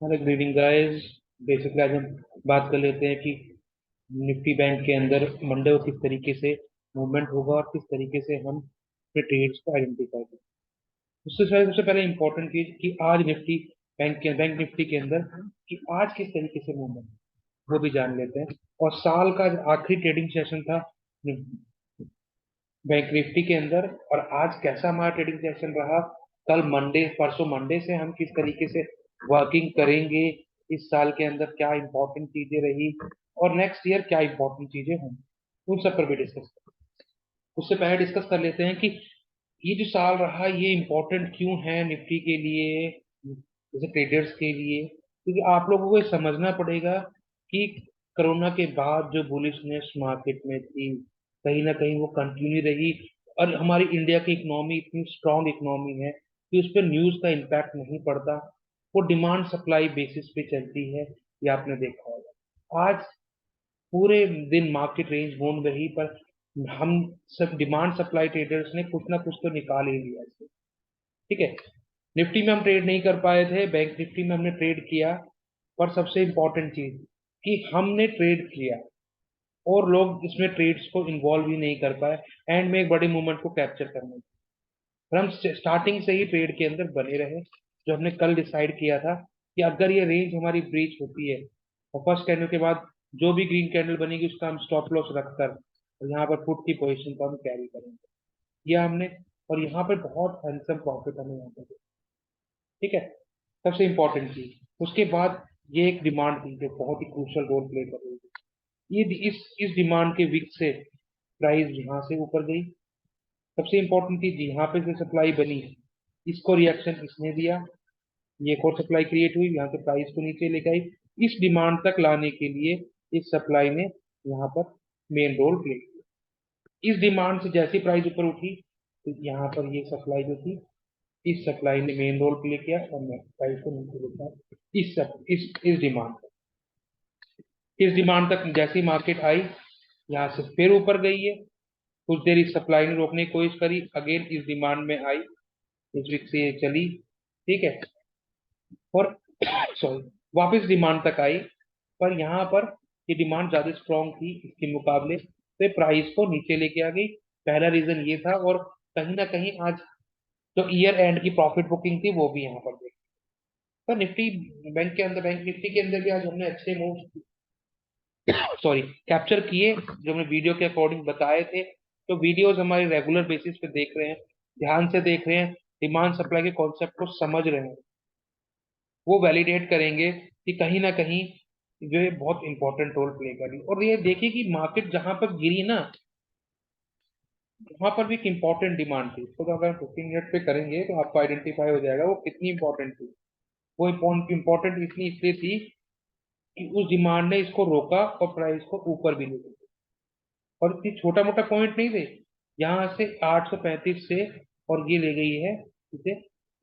Hello good evening guys. Basically आज हम बात कर लेते हैं कि निफ्टी बैंक के अंदर मंडे को किस तरीके से मूवमेंट होगा और किस तरीके से हम अपने ट्रेड्स को आइडेंटिफाई करें। सबसे पहले इंपॉर्टेंट चीज कि आज बैंक निफ्टी के अंदर कि आज किस तरीके से मूवमेंट वो भी जान लेते हैं। और साल का जो आखिरी ट्रेडिंग सेशन था बैंक निफ्टी के अंदर, और आज कैसा हमारा ट्रेडिंग सेशन रहा। कल मंडे, परसों मंडे से हम किस तरीके से वर्किंग करेंगे, इस साल के अंदर क्या इंपॉर्टेंट चीजें रही और नेक्स्ट ईयर क्या इंपॉर्टेंट चीजें होंगी, उन सब पर भी डिस्कस। उससे पहले डिस्कस कर लेते हैं कि ये जो साल रहा ये इंपॉर्टेंट क्यों है निफ्टी के लिए, जैसे ट्रेडर्स के लिए। क्योंकि आप लोगों को ये समझना पड़ेगा कि कोरोना के बाद जो बुलिशनेस मार्केट में थी, कहीं ना कहीं वो कंटिन्यू रही। और हमारी इंडिया की इकोनॉमी इतनी स्ट्रांग इकोनॉमी है कि उस पर न्यूज का इम्पैक्ट नहीं पड़ता। वो डिमांड सप्लाई बेसिस पे चलती है, ये आपने देखा होगा। आज पूरे दिन मार्केट रेंज बूंद रही, पर हम सब डिमांड सप्लाई ट्रेडर्स ने कुछ ना कुछ तो निकाल ही लिया इससे। ठीक है, निफ्टी में हम ट्रेड नहीं कर पाए थे, बैंक निफ्टी में हमने ट्रेड किया। पर सबसे इंपॉर्टेंट चीज कि हमने ट्रेड किया और लोग इसमें ट्रेड्स को इन्वॉल्व ही नहीं कर पाए एंड में एक बड़े मूवमेंट को कैप्चर करने। और हम स्टार्टिंग से ही ट्रेड के अंदर बने रहे। जो हमने कल डिसाइड किया था कि अगर ये रेंज हमारी ब्रीच होती है और फर्स्ट कैंडल के बाद जो भी ग्रीन कैंडल बनेगी उसका हम स्टॉप लॉस रखकर और यहाँ पर पुट की पोजीशन को हम कैरी करेंगे, यह हमने। और यहाँ पर बहुत हैंडसम प्रॉफिट हमें यहाँ पर। ठीक है, सबसे इंपॉर्टेंट चीज उसके बाद ये एक डिमांड थी जो बहुत ही क्रूशल रोल प्ले कर रही थी। इस डिमांड के वीक से प्राइस यहाँ से ऊपर गई। सबसे इंपॉर्टेंट चीज यहाँ पे जो सप्लाई बनी, इसको रिएक्शन इसने दिया, ये एक और सप्लाई क्रिएट हुई, यहाँ से प्राइस को नीचे लेके आई। इस डिमांड तक लाने के लिए इस सप्लाई ने यहाँ पर मेन रोल प्ले किया। इस डिमांड से जैसी प्राइस ऊपर उठी तो यहाँ पर ये सप्लाई जो थी, इस सप्लाई ने मेन रोल प्ले किया और मैं प्राइस को नीचे लेकर इस डिमांड तक जैसी मार्केट आई, यहाँ से फिर ऊपर गई है। कुछ देर इस सप्लाई ने रोकने की कोशिश करी, अगेन इस डिमांड में आई, इस वीक से ये चली। ठीक है, और सॉरी वापस डिमांड तक आई। पर यहाँ पर ये डिमांड ज्यादा स्ट्रांग थी इसके मुकाबले, तो प्राइस को नीचे लेके आ गई। पहला रीजन ये था, और कहीं ना कहीं आज जो ईयर एंड की प्रॉफिट बुकिंग थी वो भी यहाँ पर देखी। तो निफ्टी बैंक निफ्टी के अंदर भी आज हमने अच्छे मूव सॉरी कैप्चर किए, जो हमने वीडियो के अकॉर्डिंग बताए थे। तो वीडियोस हमारे रेगुलर बेसिस पे देख रहे हैं, ध्यान से देख रहे हैं, डिमांड सप्लाई के कॉन्सेप्ट को समझ रहे हैं, वो वैलिडेट करेंगे कि कहीं ना कहीं जो ये बहुत इंपॉर्टेंट रोल प्ले करी। और ये देखिए कि मार्केट जहां पर गिरी ना, वहां पर भी एक इंपॉर्टेंट डिमांड थी। तो अगर 15 मिनट पे करेंगे तो आपको आइडेंटिफाई हो जाएगा वो कितनी इंपॉर्टेंट थी। वो इंपॉर्टेंट इसलिए इसलिए थी कि उस डिमांड ने इसको रोका और प्राइस को ऊपर भी ले गई। और इतनी छोटा मोटा पॉइंट नहीं थे, यहाँ से 835 से और ये ले गई है इसे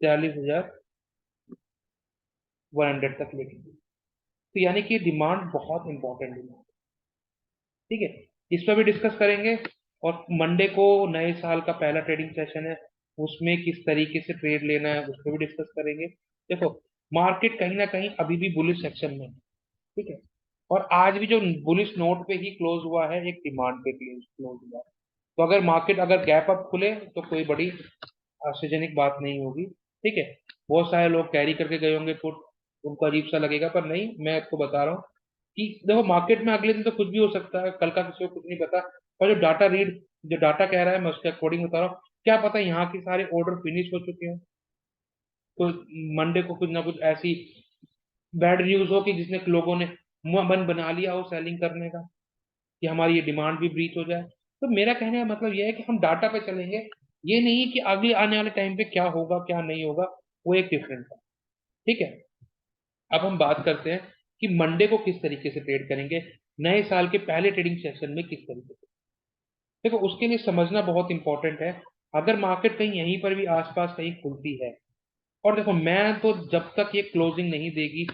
40,100 तक लेके गई। तो यानी कि डिमांड बहुत इंपॉर्टेंट डिमांड। ठीक है, इस पर भी डिस्कस करेंगे। और मंडे को नए साल का पहला ट्रेडिंग सेशन है, उसमें किस तरीके से ट्रेड लेना है उस पर भी डिस्कस करेंगे। देखो, मार्केट कहीं ना कहीं अभी भी बुलिश सेक्शन में है। ठीक है, और आज भी जो बुलिश नोट पे ही क्लोज हुआ है, एक डिमांड पे क्लोज हुआ है। तो अगर मार्केट अगर गैप अप खुले तो कोई बड़ी आश्चर्यजनक बात नहीं होगी। ठीक है, बहुत सारे लोग कैरी करके गए होंगे पुट, उनको अजीब सा लगेगा, पर नहीं, मैं आपको बता रहा हूँ कि देखो मार्केट में अगले दिन तो कुछ भी हो सकता है, कल का किसी को कुछ नहीं पता। और जो डाटा कह रहा है मैं उसके अकॉर्डिंग बता रहा हूँ। क्या पता यहाँ के सारे ऑर्डर फिनिश हो चुके हैं, तो मंडे को कुछ ना कुछ ऐसी बैड न्यूज हो कि जिसने लोगों ने मन बना लिया हो सेलिंग करने का, कि हमारी ये डिमांड भी ब्रीच हो जाए। तो मेरा कहने का मतलब यह है कि हम डाटा पे चलेंगे, ये नहीं कि अगले आने वाले टाइम पे क्या होगा क्या नहीं होगा, वो एक डिफरेंस है। ठीक है, अब हम बात करते हैं कि मंडे को किस तरीके से ट्रेड करेंगे, नए साल के पहले ट्रेडिंग सेशन में किस तरीके से। देखो, उसके लिए समझना बहुत इंपॉर्टेंट है। अगर मार्केट कहीं यहीं पर भी आसपास कहीं खुलती है, और देखो मैं तो जब तक ये क्लोजिंग नहीं देगी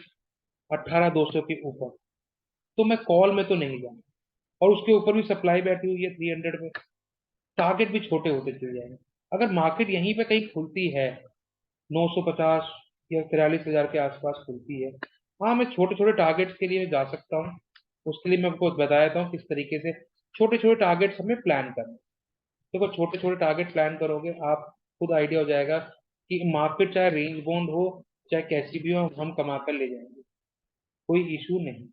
18,200 के ऊपर, तो मैं कॉल में तो नहीं जाऊंगा। और उसके ऊपर भी सप्लाई बैठी हुई है 300 में, टारगेट भी छोटे होते चले जाएंगे। अगर मार्केट यहीं पे कहीं खुलती है 950, या 43,000 के आसपास खुलती है। हाँ, मैं छोटे छोटे टारगेट्स के लिए जा सकता हूँ। उसके लिए मैं आपको बता देता हूँ किस तरीके से छोटे छोटे टारगेट्स हमें प्लान करना है। देखो, छोटे छोटे टारगेट प्लान करोगे आप, खुद आइडिया हो जाएगा कि मार्केट चाहे रेंज बाउंड हो, चाहे कैसी भी हो, हम कमा कर ले जाएंगे, कोई इशू नहीं।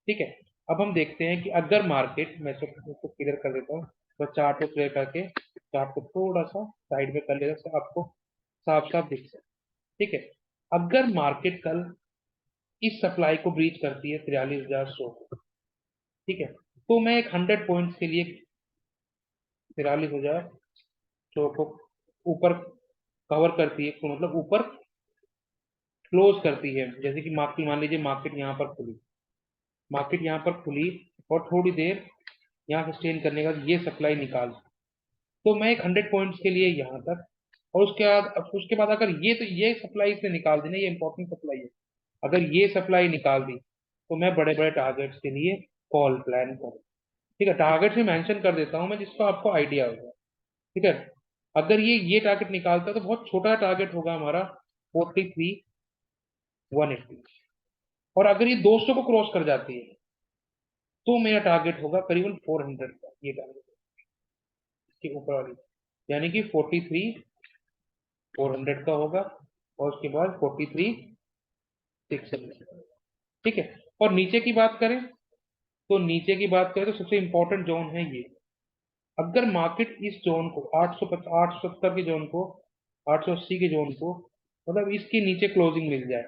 ठीक है। अब हम देखते हैं कि अगर मार्केट, मैं इसको क्लियर कर देता हूँ, तो चार्ट को क्लियर करके चार्ट को थोड़ा सा साइड में कर लेगा तो आपको साफ साफ दिख जाए। ठीक है। अगर मार्केट कल इस सप्लाई को ब्रीच करती है 43,100, ठीक है, तो मैं एक 100 पॉइंट्स के लिए 43,100 को ऊपर कवर करती है, तो मतलब ऊपर क्लोज करती है। जैसे कि मार्केट, मान लीजिए मार्केट यहाँ पर खुली, मार्केट यहाँ पर खुली और थोड़ी देर यहाँ सस्टेन करने का ये सप्लाई निकाल, तो मैं एक 100 पॉइंट्स के लिए यहाँ तक, और उसके बाद अगर ये सप्लाई इसने निकाल दी ना, ये इंपॉर्टेंट सप्लाई है, अगर ये सप्लाई निकाल दी तो मैं बड़े बड़े टारगेट्स के लिए कॉल प्लान करूँ। ठीक है, टारगेट्स में मेंशन कर देता हूँ मैं, जिसको आपको आइडिया होगा। ठीक है। अगर ये टारगेट निकालता है तो बहुत छोटा टारगेट होगा हमारा, 43,180। और अगर ये 200 को क्रॉस कर जाती है तो मेरा टारगेट होगा करीबन 400 का, ये टारगेट इसके ऊपर वाली, यानी कि 43,400 का होगा, और उसके बाद 43,600। ठीक है। और नीचे की बात करें, तो नीचे की बात करें तो सबसे इंपॉर्टेंट जोन है ये। अगर मार्केट इस जोन को 870 के जोन को, 880 के जोन को, मतलब इसके नीचे क्लोजिंग मिल जाए,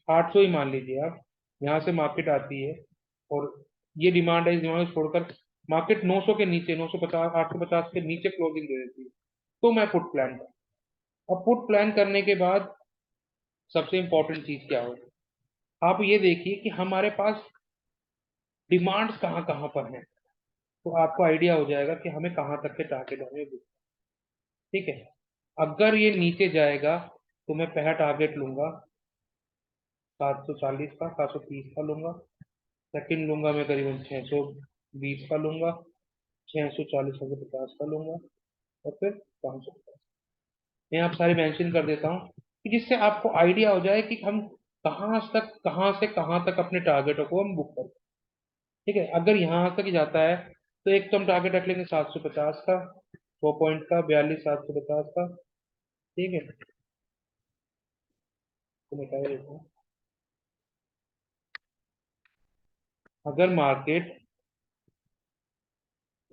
800 ही मान लीजिए आप, यहाँ से मार्केट आती है और ये डिमांड है, इस डिमांड को छोड़कर मार्केट 900 के नीचे, 950, 850 के नीचे क्लोजिंग दे देती है, तो मैं पुट प्लान कर। अब पुट प्लान करने के बाद सबसे इंपॉर्टेंट चीज क्या होगी, आप ये देखिए कि हमारे पास डिमांड्स कहाँ कहाँ पर हैं, तो आपको आइडिया हो जाएगा कि हमें कहाँ तक के टारगेट हमें। ठीक है। अगर ये नीचे जाएगा तो मैं पहला टारगेट लूंगा 740 का, 730 का लूंगा। सेकंड लूंगा मैं करीबन 620 का लूंगा, 640, 650 का लूंगा, और फिर 550। मैं आप सारे मेंशन कर देता हूँ कि जिससे आपको आइडिया हो जाए कि हम कहाँ से कहाँ तक अपने टारगेटों को हम बुक करें। ठीक है। अगर यहाँ तक ही जाता है तो एक तो हम टारगेट रख लेंगे 750 का, 100 पॉइंट का, 42,750 का। ठीक है, तो मैं कह देता हूँ, अगर मार्केट,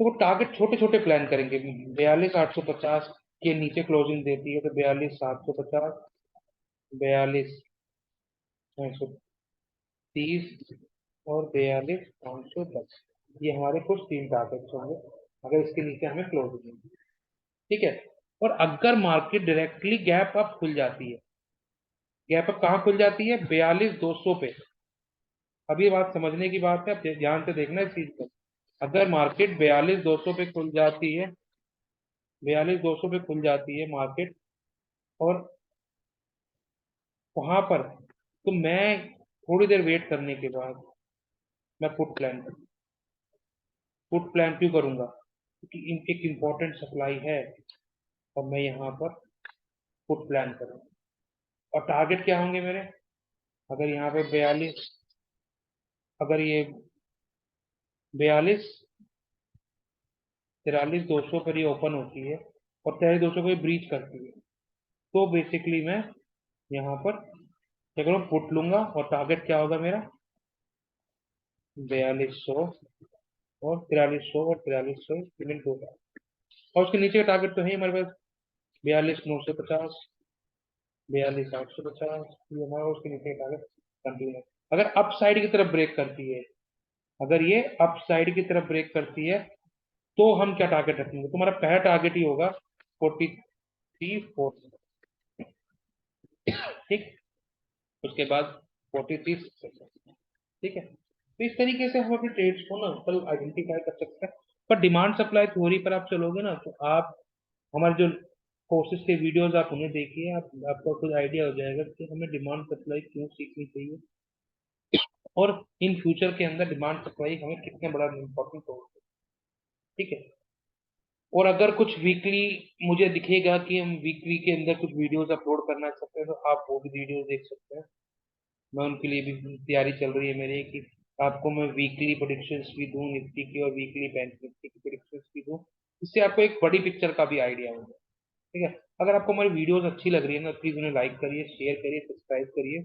तो वो टारगेट छोटे छोटे प्लान करेंगे। 42,850 के नीचे क्लोजिंग देती है तो 42,750, 42,630, और 42,510, ये हमारे कुछ तीन टारगेट्स होंगे अगर इसके नीचे हमें क्लोजिंग देगी। ठीक है। और अगर मार्केट डायरेक्टली गैप अप खुल जाती है, गैप अप कहाँ खुल जाती है, 42,200 पे। अब ये बात समझने की बात है, अब ध्यान से देखना इस चीज को। अगर मार्केट 42,200 पे खुल जाती है, 42,200 पे खुल जाती है मार्केट, और वहां पर, तो मैं थोड़ी देर वेट करने के बाद मैं पुट प्लान करूँ। पुट प्लान क्यों करूंगा, क्योंकि एक इम्पोर्टेंट सप्लाई है, और मैं यहाँ पर पुट प्लान करूँ। और टारगेट क्या होंगे मेरे, अगर यहाँ पे 42, अगर ये 43,200 पर ये ओपन होती है और 43,200 को ये ब्रीच करती है, तो बेसिकली मैं यहाँ पर क्या करूँ, पुट लूंगा, और टारगेट क्या होगा मेरा, 4200 और 4300 और 4300 पेमेंट होगा। और उसके नीचे का टारगेट तो है ही हमारे पास, 42,950, 42,850, ये हमारा उसके नीचे का टारगेट कंटिन्यू। अगर अप साइड की तरफ ब्रेक करती है, अगर ये अप साइड की तरफ ब्रेक करती है, तो हम क्या टारगेट रखेंगे, तो हमारा पहला टारगेट ही होगा 43,400। ठीक। उसके बाद 43,600। ठीक है। तो इस तरीके से हम अपने ट्रेड्स को ना कल आइडेंटिफाई कर सकते हैं। पर डिमांड सप्लाई थ्योरी पर आप चलोगे ना, तो आप हमारे जो कोर्सेज के वीडियोस आप उन्हें देखिए, आपको कुछ आइडिया हो जाएगा कि हमें डिमांड सप्लाई क्यों सीखनी चाहिए, और इन फ्यूचर के अंदर डिमांड सप्लाई हमें कितने बड़ा इंपॉर्टेंट रोल है। ठीक है। और अगर कुछ वीकली मुझे दिखेगा कि हम वीकली के अंदर कुछ वीडियोस अपलोड करना चाहते हैं तो आप वो भी वीडियोस देख सकते हैं। मैं उनके लिए भी तैयारी चल रही है मेरी कि आपको मैं वीकली प्रोडिक्शंस भी दूं निफ्टी की और वीकली बैंक निफ्टी की प्रोडिक्शंस भी दूं। इससे आपको एक बड़ी पिक्चर का भी आइडिया होगा। ठीक है। अगर आपको हमारी वीडियोस अच्छी लग रही है ना, प्लीज उन्हें लाइक करिए, शेयर करिए, सब्सक्राइब करिए।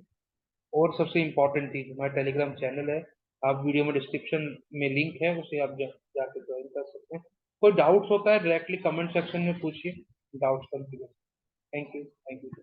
और सबसे इम्पोर्टेंट चीज, हमारा टेलीग्राम चैनल है, आप वीडियो में डिस्क्रिप्शन में लिंक है, उसे आप जाके ज्वाइन कर सकते हैं। कोई डाउट्स होता है डायरेक्टली कमेंट सेक्शन में पूछिए, doubts confuse. Thank you, thank you.